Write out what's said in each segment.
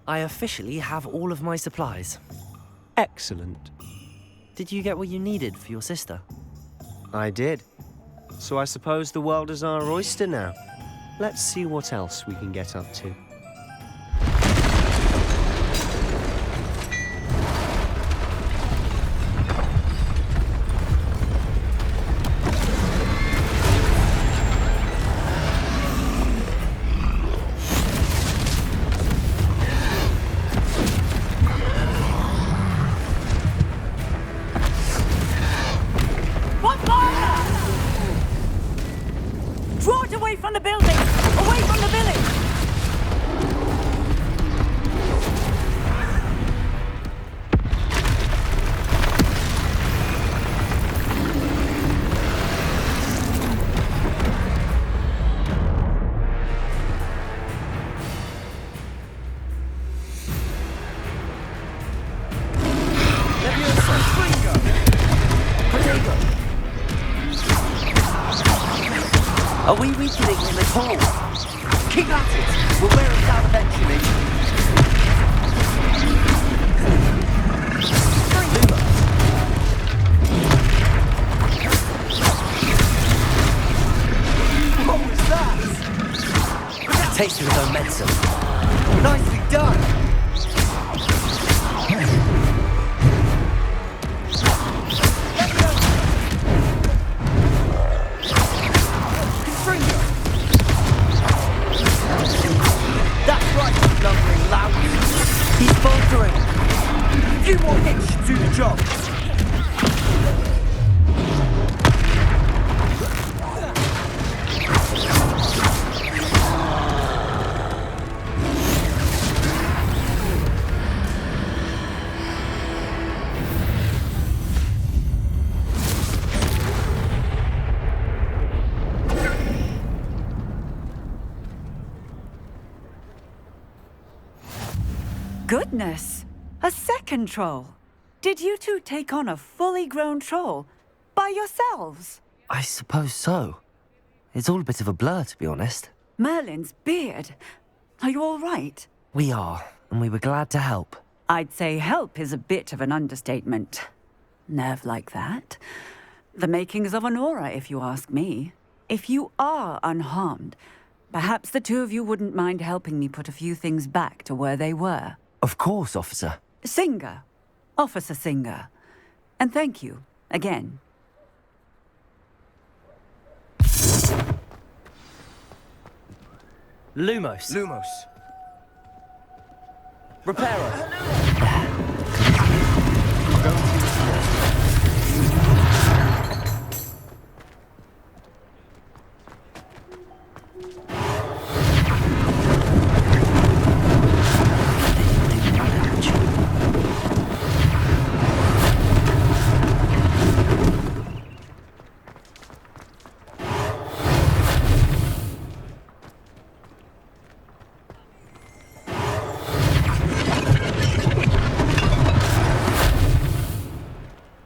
I officially have all of my supplies. Excellent. Did you get what you needed for your sister? I did. So I suppose the world is our oyster now. Let's see what else we can get up to. Draw it away from the building! Away from the village! Are we weakening in the tunnels? Keep at it! We'll wear it down eventually. What was that? Taste of his own medicine. Nicely done! He's faltering. A few more hits should do the job. Goodness! A second troll! Did you two take on a fully grown troll? By yourselves? I suppose so. It's all a bit of a blur, to be honest. Merlin's beard. Are you all right? We are, and we were glad to help. I'd say help is a bit of an understatement. Nerve like that. The makings of an aura, if you ask me. If you are unharmed, perhaps the two of you wouldn't mind helping me put a few things back to where they were. Of course, officer. Singer. Officer Singer. And thank you, again. Lumos. Lumos. Reparo.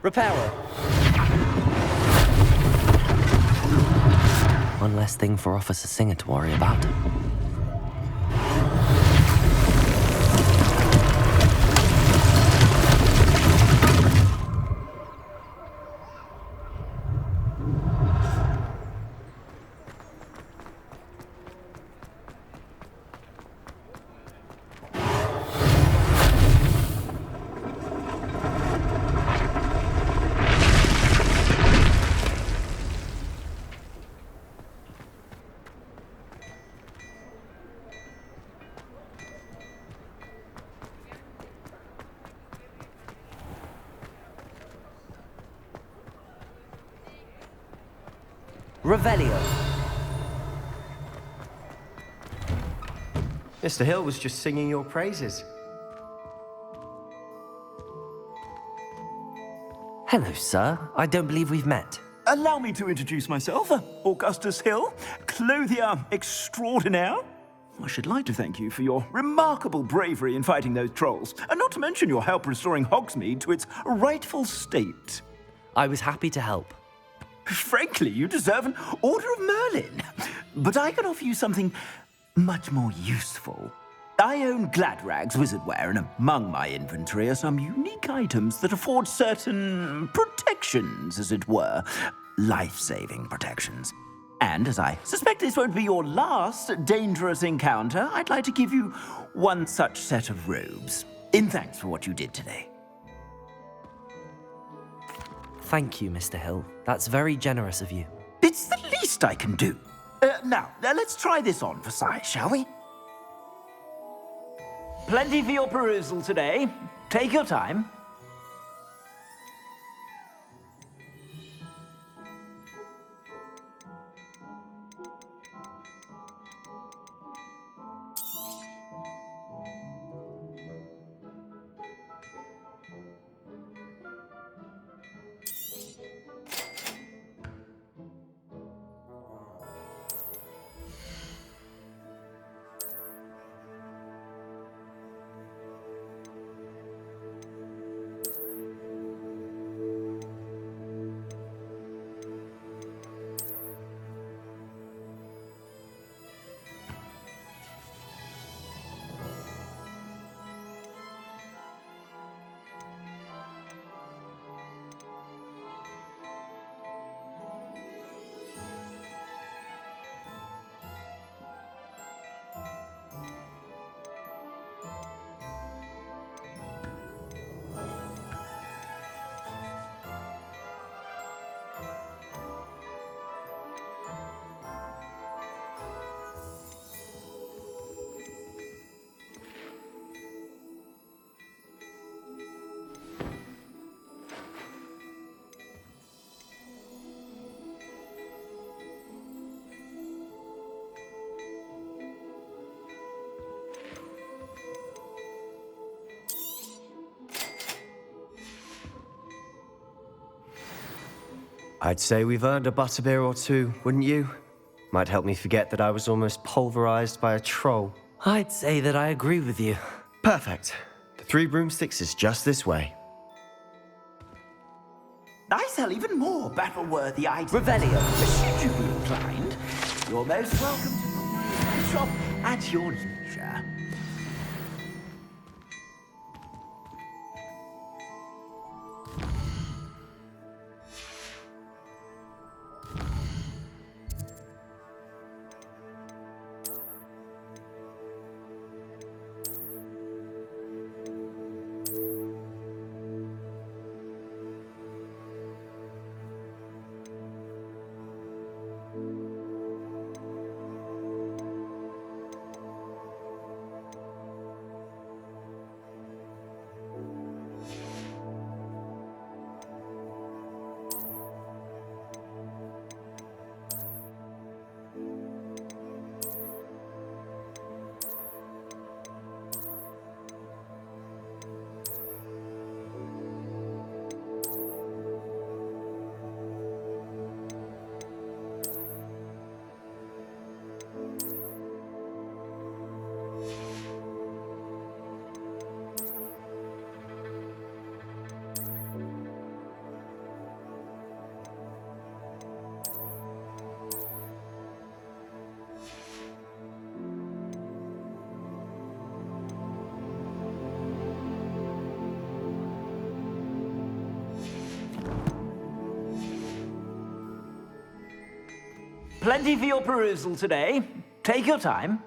Reparo. One less thing for Officer Singer to worry about. Revelio. Mr. Hill was just singing your praises. Hello, sir. I don't believe we've met. Allow me to introduce myself, Augustus Hill, clothier extraordinaire. I should like to thank you for your remarkable bravery in fighting those trolls, and not to mention your help restoring Hogsmeade to its rightful state. I was happy to help. Frankly, you deserve an Order of Merlin. But I can offer you something much more useful. I own Gladrag's wizardware, and among my inventory are some unique items that afford certain protections, as it were. Life-saving protections. And as I suspect this won't be your last dangerous encounter, I'd like to give you one such set of robes, in thanks for what you did today. Thank you, Mr. Hill. That's very generous of you. It's the least I can do. Now, let's try this on for size, shall we? Plenty for your perusal today. Take your time. I'd say we've earned a butterbeer or two, wouldn't you? Might help me forget that I was almost pulverized by a troll. I'd say that I agree with you. Perfect. The 3 broomsticks is just this way. I sell even more battle-worthy items. Revelio. Should you be inclined, you're most welcome to my shop at your leisure. Plenty for your perusal today. Take your time.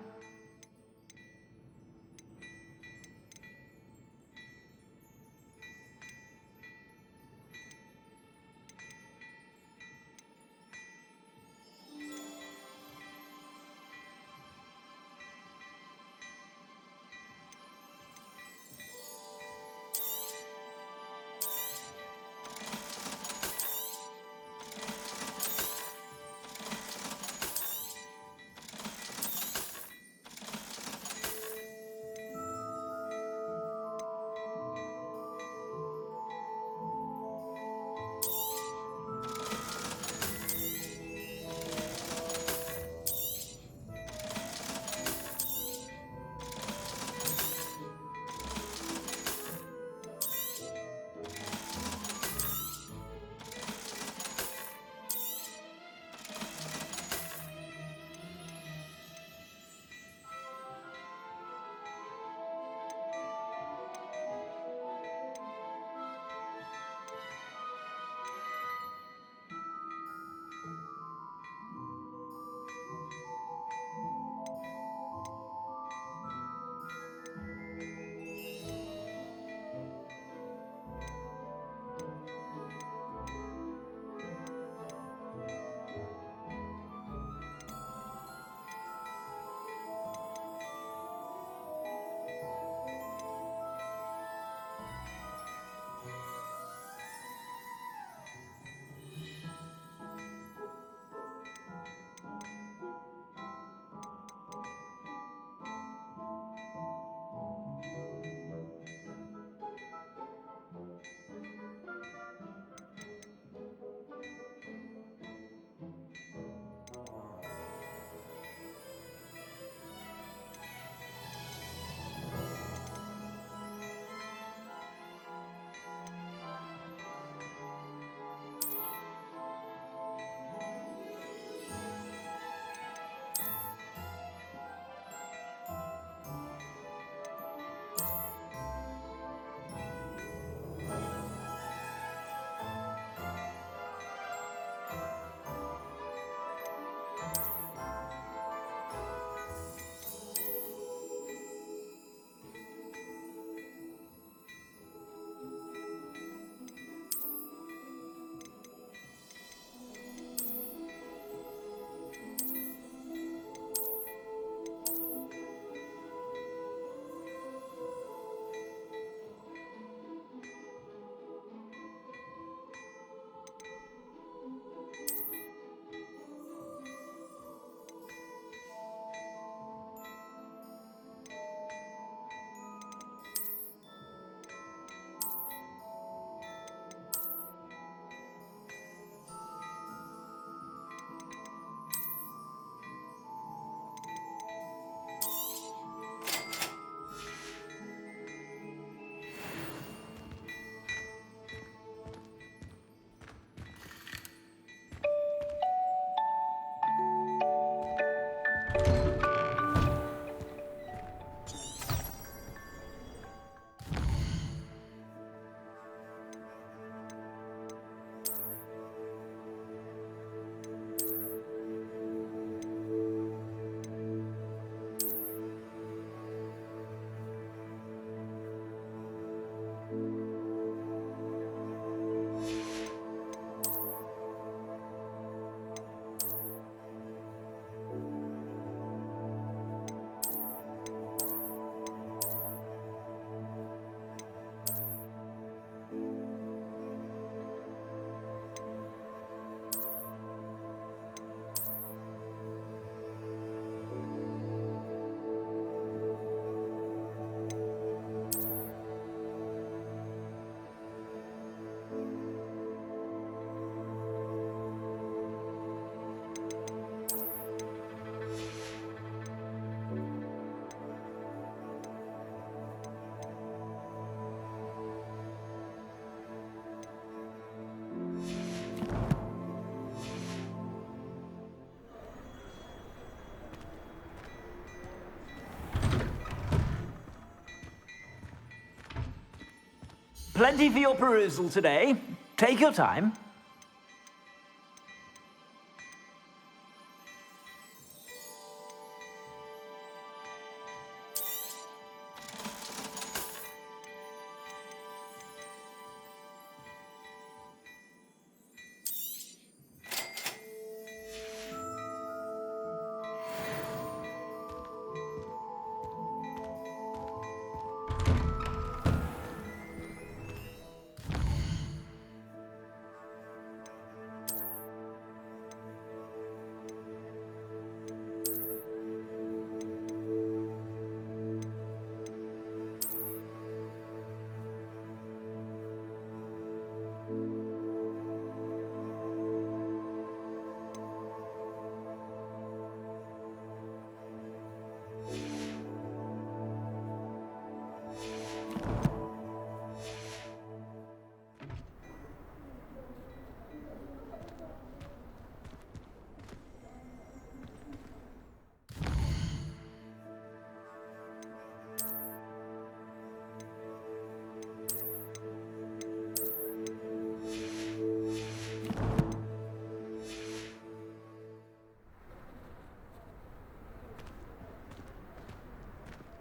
Plenty for your perusal today. Take your time.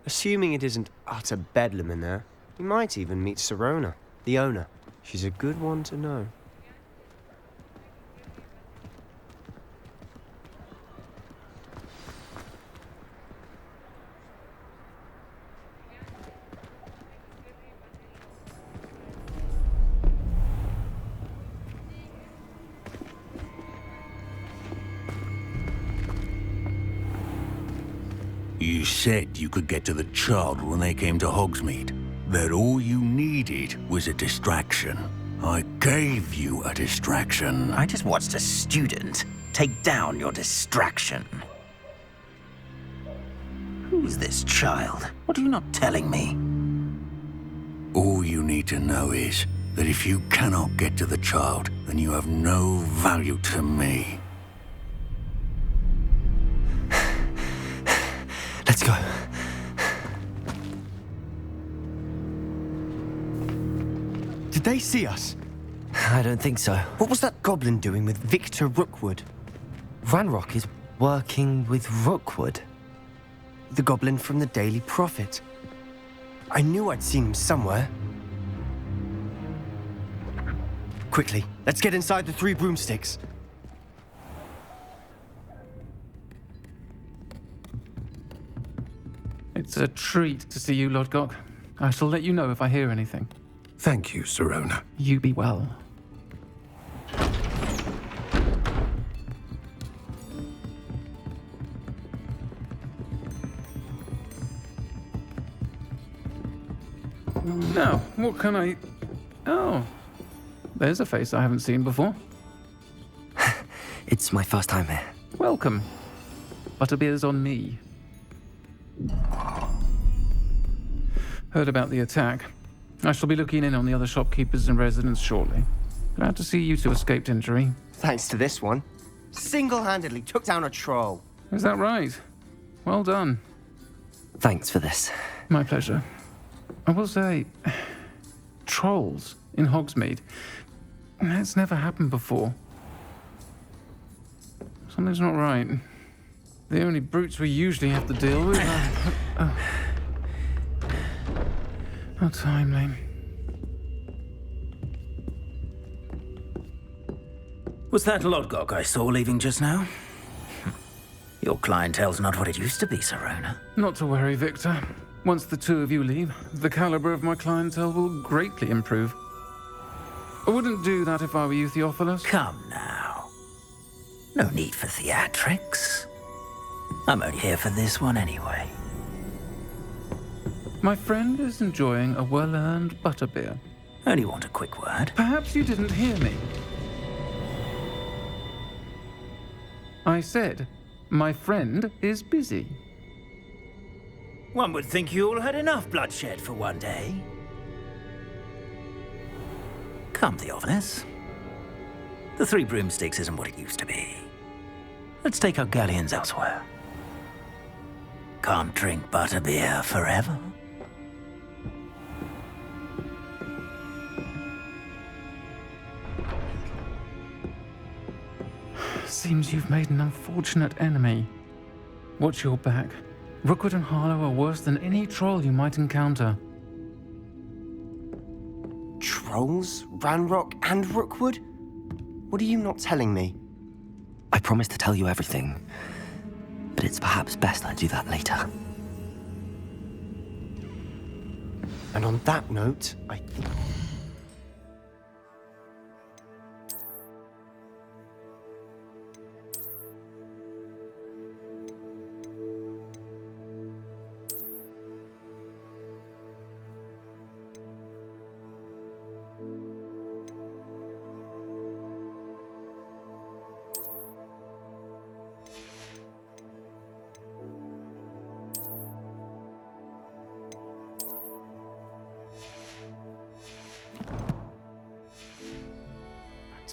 Assuming it isn't utter bedlam in there, you might even meet Sirona, the owner. She's a good one to know. You said you could get to the child when they came to Hogsmeade. That all you needed was a distraction. I gave you a distraction. I just watched a student take down your distraction. Who's this child? What are you not telling me? All you need to know is that if you cannot get to the child, then you have no value to me. Let's go. Did they see us? I don't think so. What was that goblin doing with Victor Rookwood? Ranrock is working with Rookwood. The goblin from the Daily Prophet. I knew I'd seen him somewhere. Quickly, let's get inside the Three Broomsticks. It's a treat to see you, Lodgok. I shall let you know if I hear anything. Thank you, Sirona. You be well. Now, what can I... Oh, there's a face I haven't seen before. It's my first time here. Welcome. Butterbeer's on me. Heard about the attack. I shall be looking in on the other shopkeepers and residents shortly. Glad to see you two escaped injury. Thanks to this one. Single-handedly took down a troll. Is that right? Well done. Thanks for this. My pleasure. I will say, trolls in Hogsmeade. That's never happened before. Something's not right. The only brutes we usually have to deal with are... How timely. Was that Lodgok I saw leaving just now? Your clientele's not what it used to be, Sirona. Not to worry, Victor. Once the two of you leave, the caliber of my clientele will greatly improve. I wouldn't do that if I were you, Theophilus. Come now. No need for theatrics. I'm only here for this one anyway. My friend is enjoying a well-earned butterbeer. Only want a quick word. Perhaps you didn't hear me. I said, my friend is busy. One would think you all had enough bloodshed for one day. Come, Theophilus. The Three Broomsticks isn't what it used to be. Let's take our galleons elsewhere. Can't drink butterbeer forever. seems you've made an unfortunate enemy. Watch your back. Rookwood and Harlow are worse than any troll you might encounter. Trolls? Ranrock and Rookwood? What are you not telling me? I promised to tell you everything, but it's perhaps best I do that later. And on that note,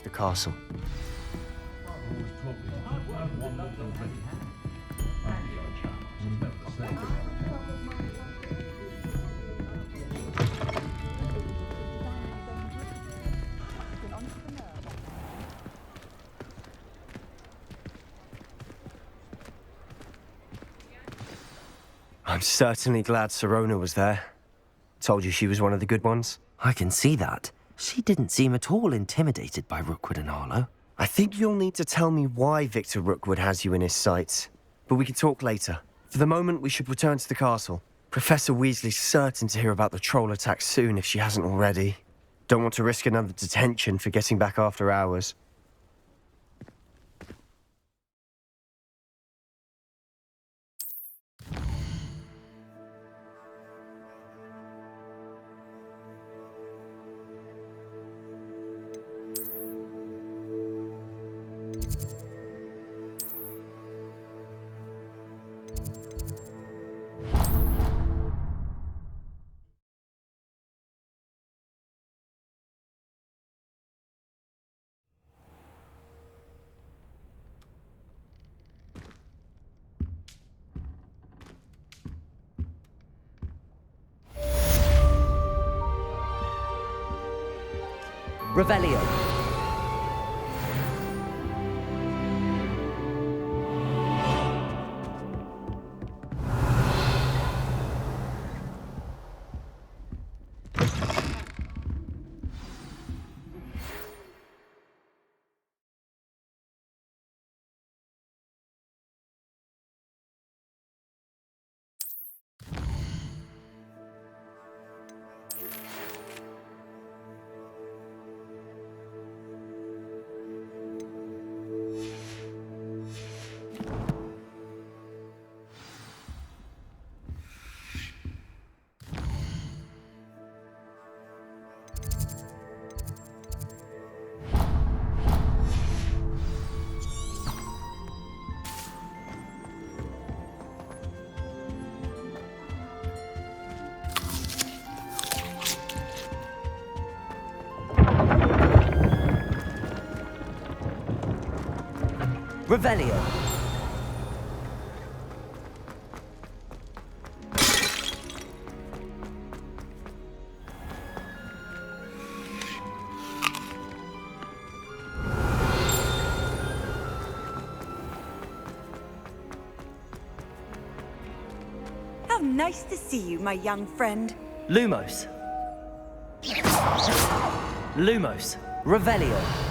to the castle. I'm certainly glad Sirona was there. Told you she was one of the good ones. I can see that. She didn't seem at all intimidated by Rookwood and Harlow. I think you'll need to tell me why Victor Rookwood has you in his sights. But we can talk later. For the moment, we should return to the castle. Professor Weasley's certain to hear about the troll attack soon if she hasn't already. Don't want to risk another detention for getting back after hours. Revelio. Revelio. How nice to see you, my young friend. Lumos. Lumos. Revelio.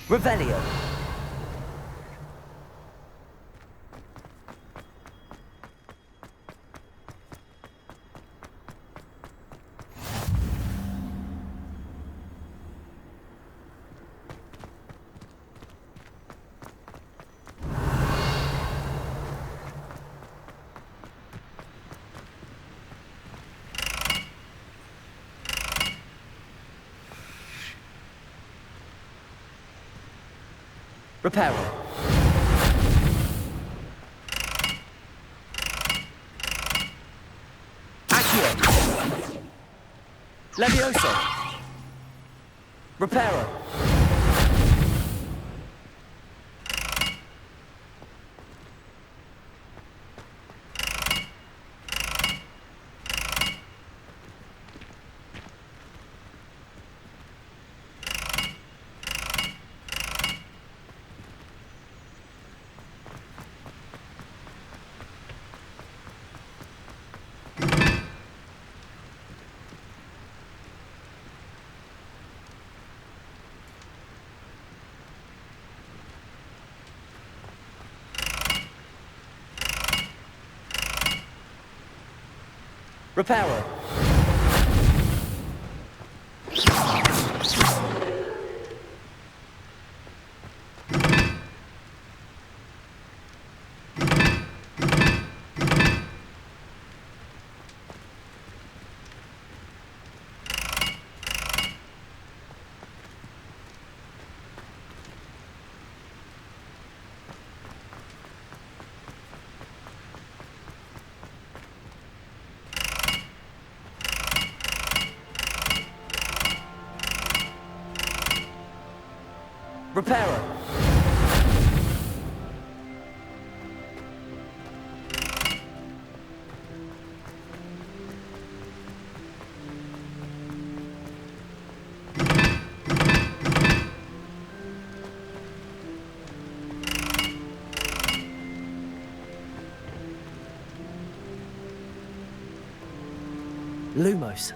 Revelio. Reparo. Levioso! Reparo! Reparo! Reparo! Lumos.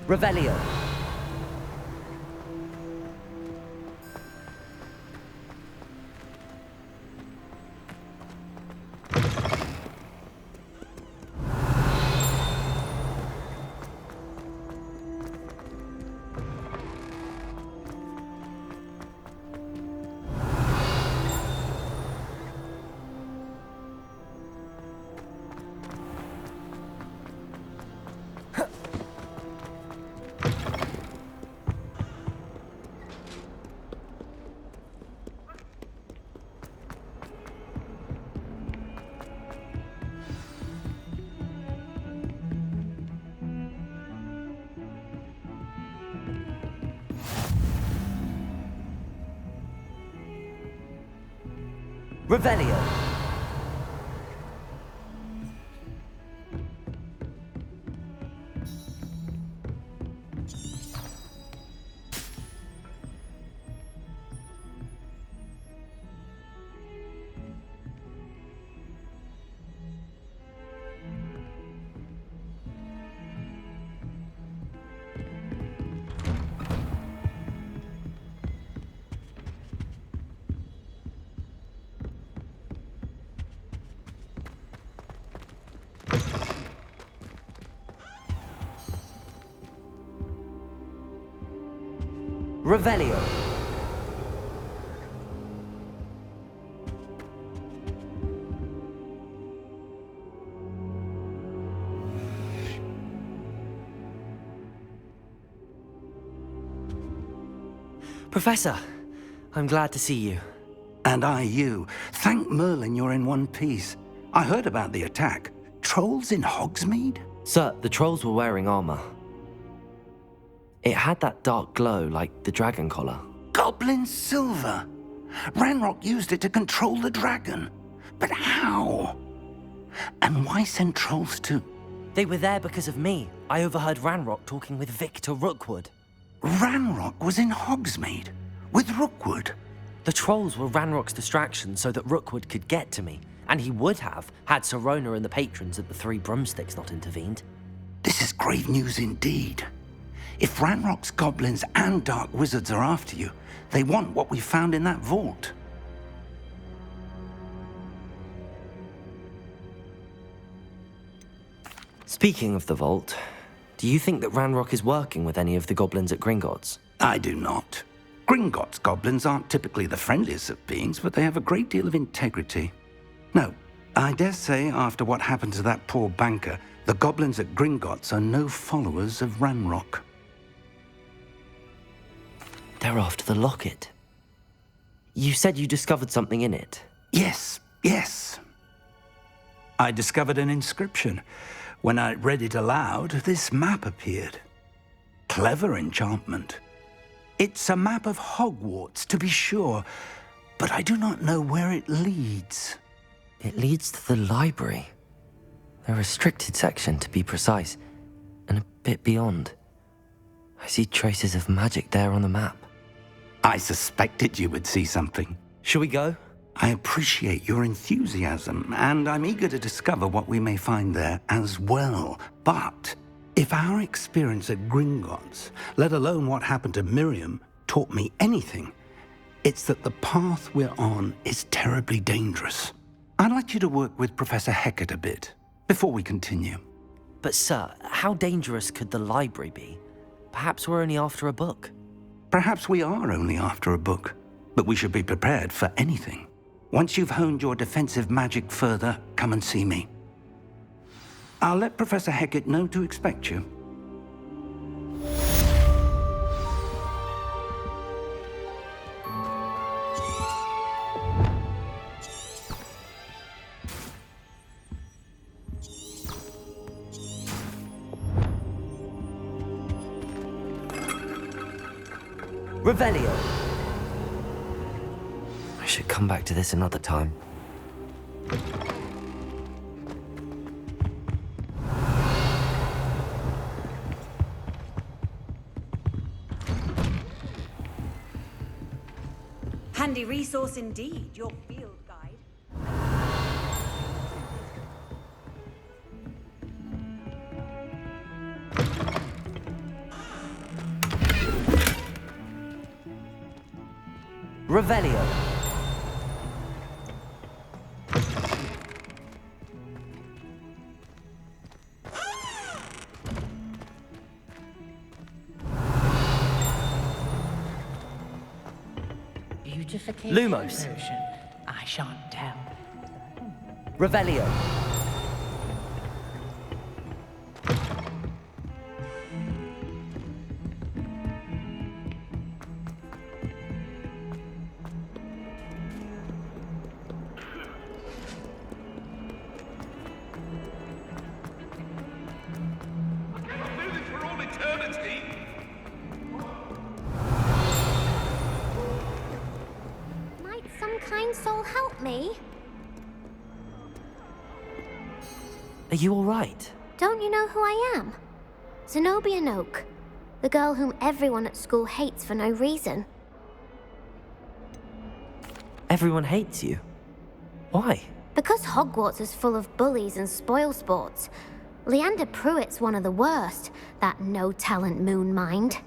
Revelio. Revelio. Revelio. Professor, I'm glad to see you. And I you. Thank Merlin you're in one piece. I heard about the attack. Trolls in Hogsmeade? Sir, the trolls were wearing armor. It had that dark glow like the dragon collar. Goblin silver! Ranrock used it to control the dragon. But how? And why send trolls to... They were there because of me. I overheard Ranrock talking with Victor Rookwood. Ranrock was in Hogsmeade? With Rookwood? The trolls were Ranrock's distraction so that Rookwood could get to me. And he would have, had Sirona and the patrons at the Three Broomsticks not intervened. This is grave news indeed. If Ranrock's goblins and dark wizards are after you, they want what we found in that vault. Speaking of the vault, do you think that Ranrock is working with any of the goblins at Gringotts? I do not. Gringotts goblins aren't typically the friendliest of beings, but they have a great deal of integrity. No, I dare say, after what happened to that poor banker, the goblins at Gringotts are no followers of Ranrock. They're after the locket. You said you discovered something in it. Yes. I discovered an inscription. When I read it aloud, this map appeared. Clever enchantment. It's a map of Hogwarts, to be sure, but I do not know where it leads. It leads to the library. A restricted section, to be precise, and a bit beyond. I see traces of magic there on the map. I suspected you would see something. Shall we go? I appreciate your enthusiasm, and I'm eager to discover what we may find there as well. But if our experience at Gringotts, let alone what happened to Miriam, taught me anything, it's that the path we're on is terribly dangerous. I'd like you to work with Professor Hecat a bit before we continue. But sir, how dangerous could the library be? Perhaps we're only after a book. Perhaps we are only after a book, but we should be prepared for anything. Once you've honed your defensive magic further, come and see me. I'll let Professor Hecat know to expect you. Revelio. I should come back to this another time. Handy resource indeed, your field guide. Revelio. Beautification Lumos. potion. I shan't tell. Revelio. Might some kind soul help me? Are you all right? Don't you know who I am? Zenobia Noak, the girl whom everyone at school hates for no reason. Everyone hates you. Why? Because Hogwarts is full of bullies and spoilsports. Leander Pruitt's one of the worst, that no-talent moon mind.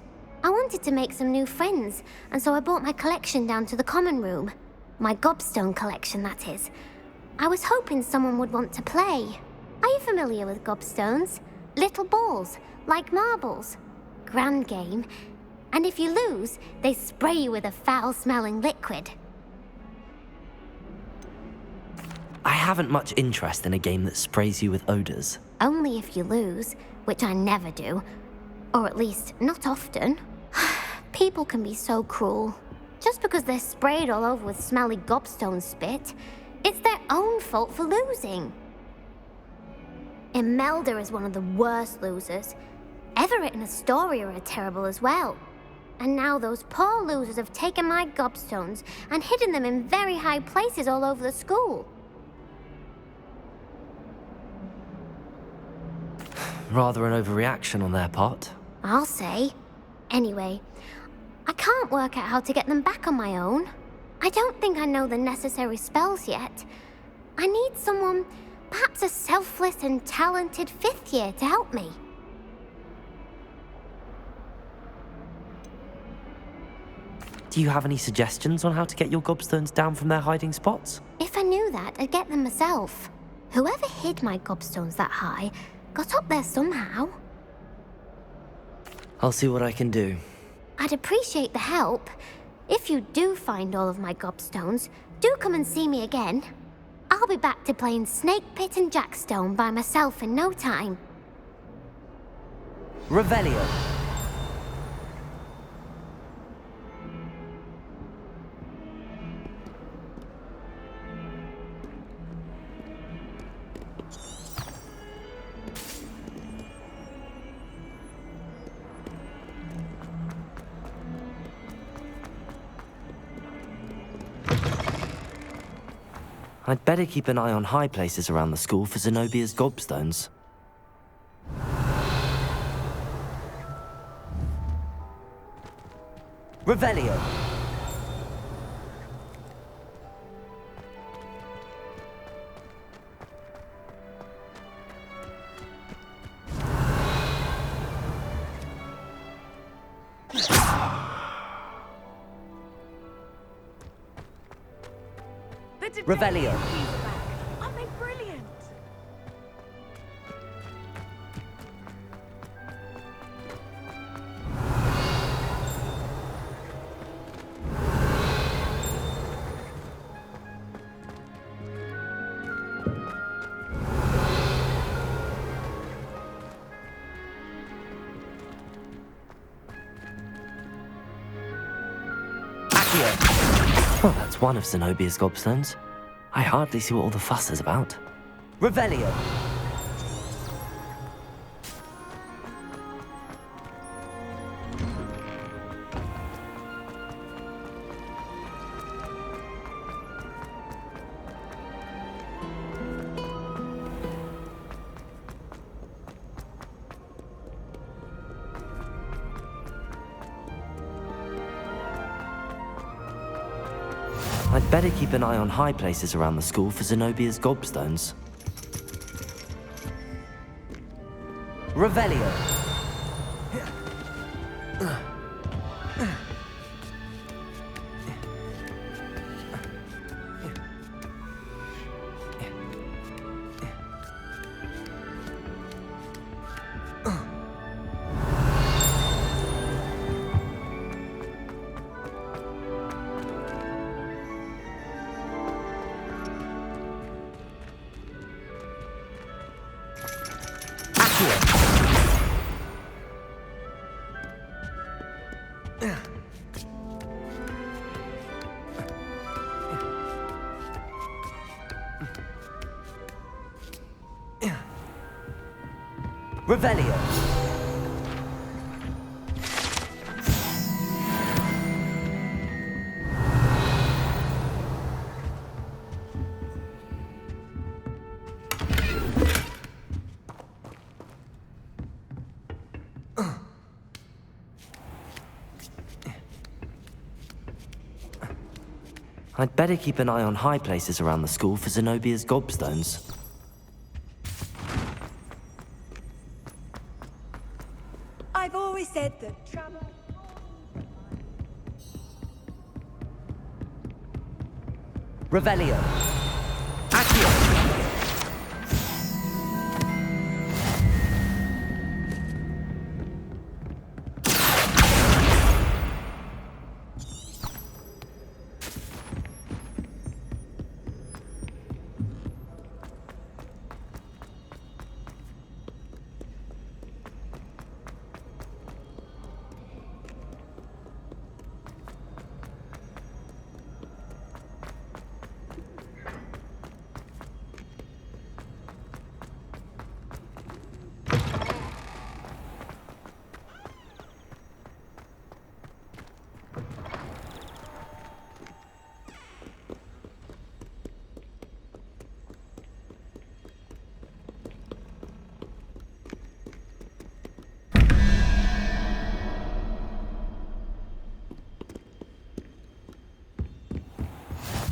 I wanted to make some new friends, and so I brought my collection down to the common room. My gobstone collection, that is. I was hoping someone would want to play. Are you familiar with gobstones? Little balls, like marbles. Grand game. And if you lose, they spray you with a foul-smelling liquid. I haven't much interest in a game that sprays you with odors. Only if you lose, which I never do. Or at least, not often. People can be so cruel. Just because they're sprayed all over with smelly gobstone spit, it's their own fault for losing. Imelda is one of the worst losers. Everett and Astoria are terrible as well. And now those poor losers have taken my gobstones and hidden them in very high places all over the school. Rather an overreaction on their part. I'll say. Anyway, I can't work out how to get them back on my own. I don't think I know the necessary spells yet. I need someone, perhaps a selfless and talented fifth year to help me. Do you have any suggestions on how to get your gobstones down from their hiding spots? If I knew that, I'd get them myself. Whoever hid my gobstones that high got up there somehow. I'll see what I can do. I'd appreciate the help. If you do find all of my gobstones, do come and see me again. I'll I'll be back to playing Snake Pit and Jackstone by myself in no time. Revelio. I'd better keep an eye on high places around the school for Zenobia's gobstones. Revelio. Revelio. Aren't they brilliant? Well, that's one of Zenobia's gobstones. I hardly see what all the fuss is about. Revelio. I'd better keep an eye on high places around the school for Zenobia's gobstones. Revelio. Revelio. I'd better keep an eye on high places around the school for Zenobia's gobstones. I've always said that trouble... Revelio. Accio.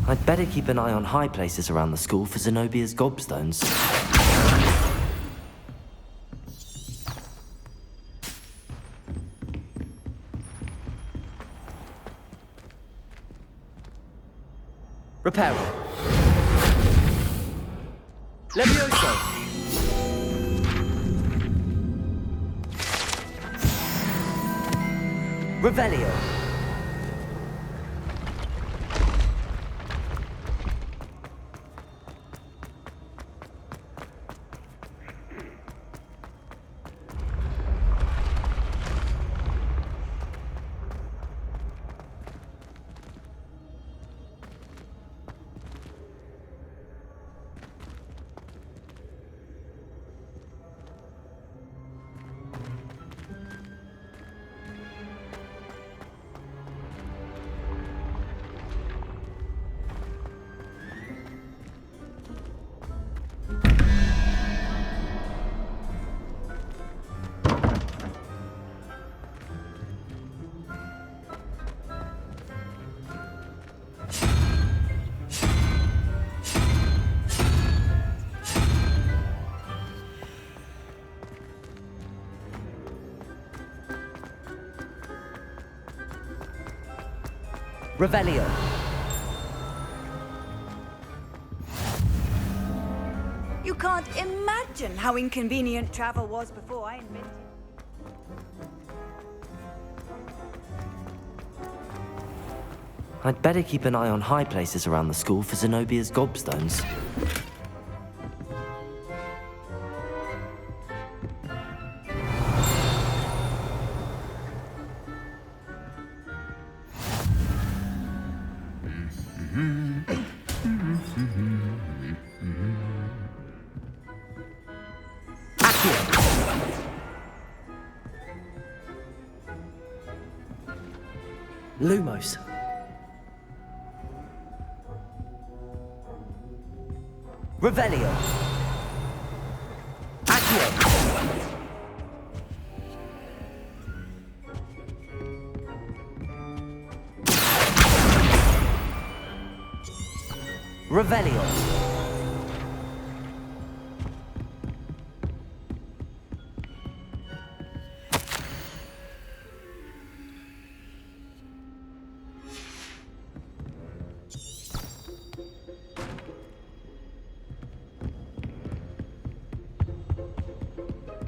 I'd better keep an eye on high places around the school for Zenobia's gobstones. Reparo. Levioso. Revelio. Revelio. You can't imagine how inconvenient travel was before I invented it. I'd better keep an eye on high places around the school for Zenobia's gobstones. Lumos. Revelio. Accio. Revelio.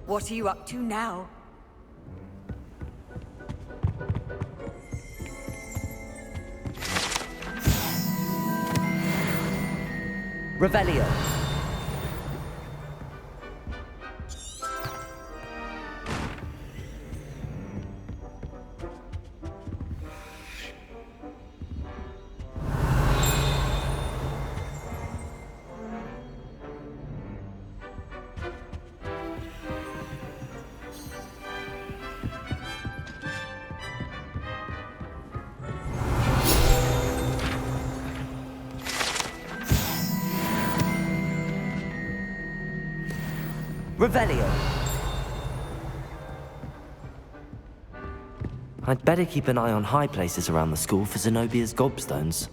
What are you up to now? Revelio. Revelio. I'd better keep an eye on high places around the school for Zenobia's gobstones.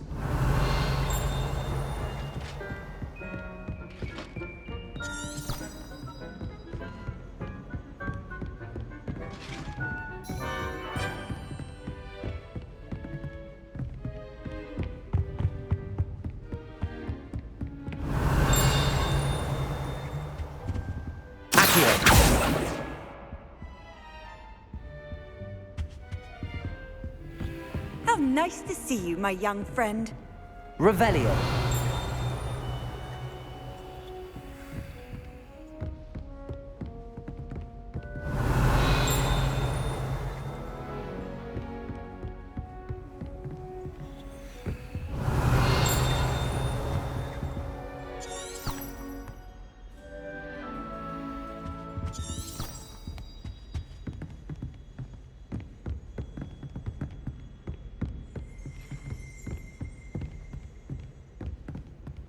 How nice to see you, my young friend. Revelio.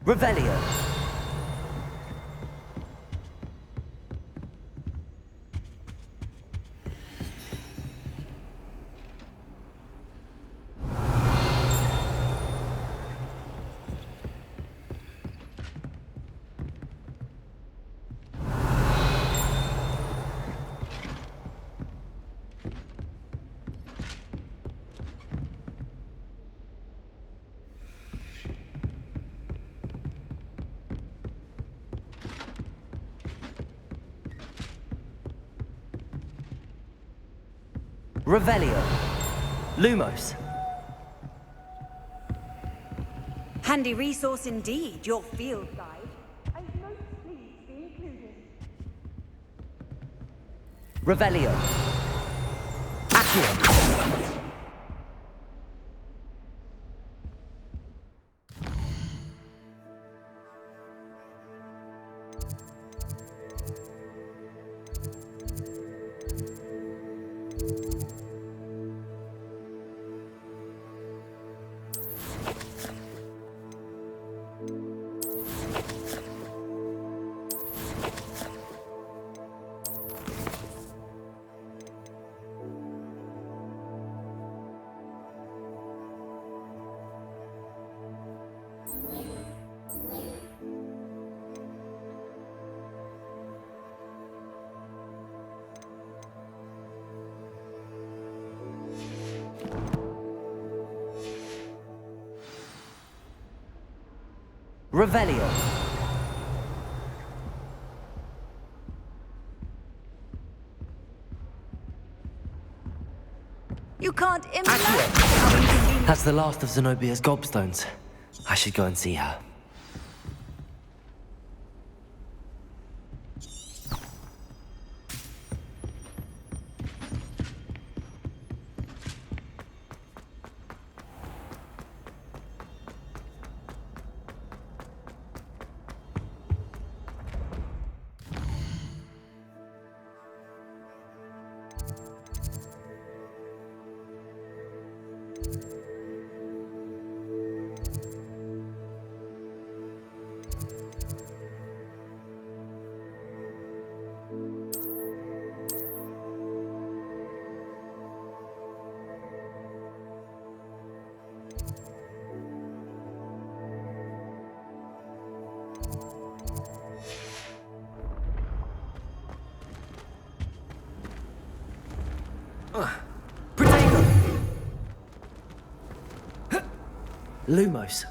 Revelio. Revelio. Lumos. Handy resource indeed, your field guide. I'm most pleased to be included. Revelio. Accio. Revelio. You can't imagine how inconvenient. That's the last of Zenobia's gobstones. I should go and see her. Lumos.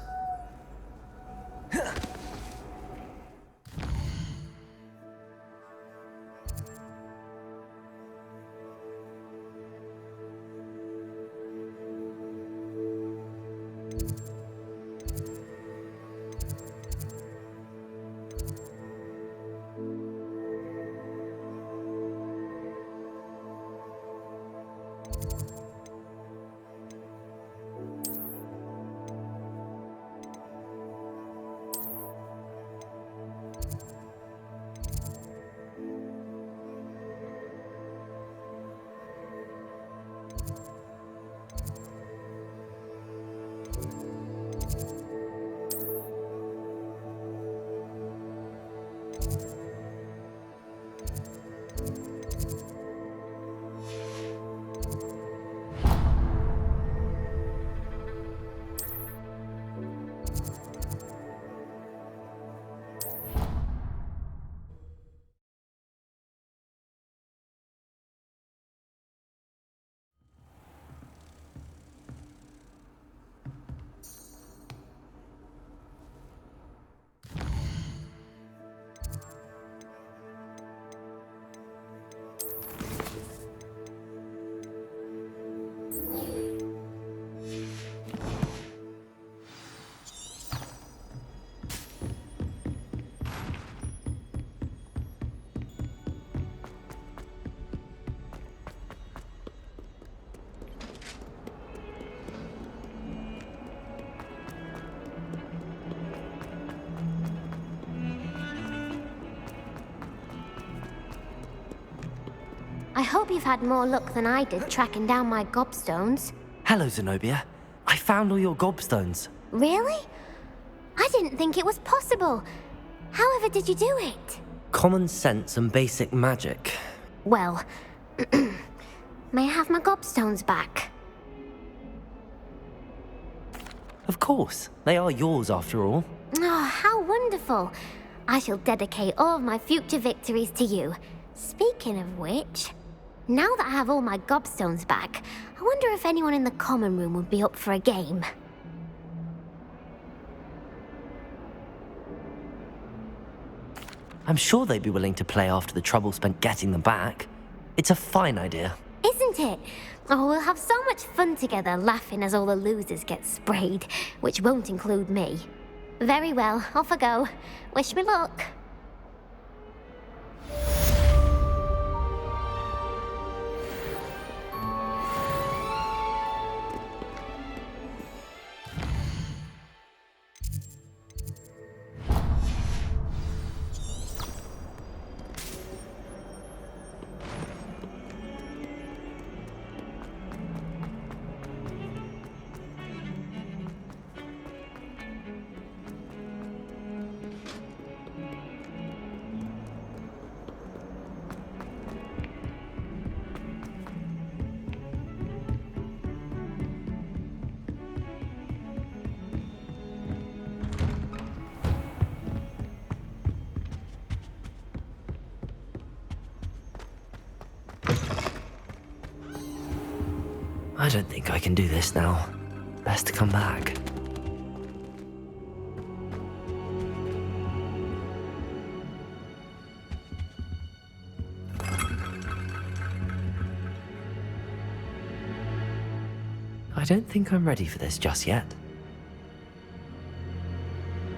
I hope you've had more luck than I did tracking down my gobstones. Hello, Zenobia. I found all your gobstones. Really? I didn't think it was possible. However did you do it? Common sense and basic magic. Well, may I have my gobstones back? Of course. They are yours, after all. Oh, how wonderful. I shall dedicate all of my future victories to you. Speaking of which, now that I have all my gobstones back, I wonder if anyone in the common room would be up for a game. I'm sure they'd be willing to play after the trouble spent getting them back. It's a fine idea. Isn't it? Oh, we'll have so much fun together laughing as all the losers get sprayed, which won't include me. Very well, off I go. Wish me luck. I don't think I can do this now. Best to come back. I don't think I'm ready for this just yet.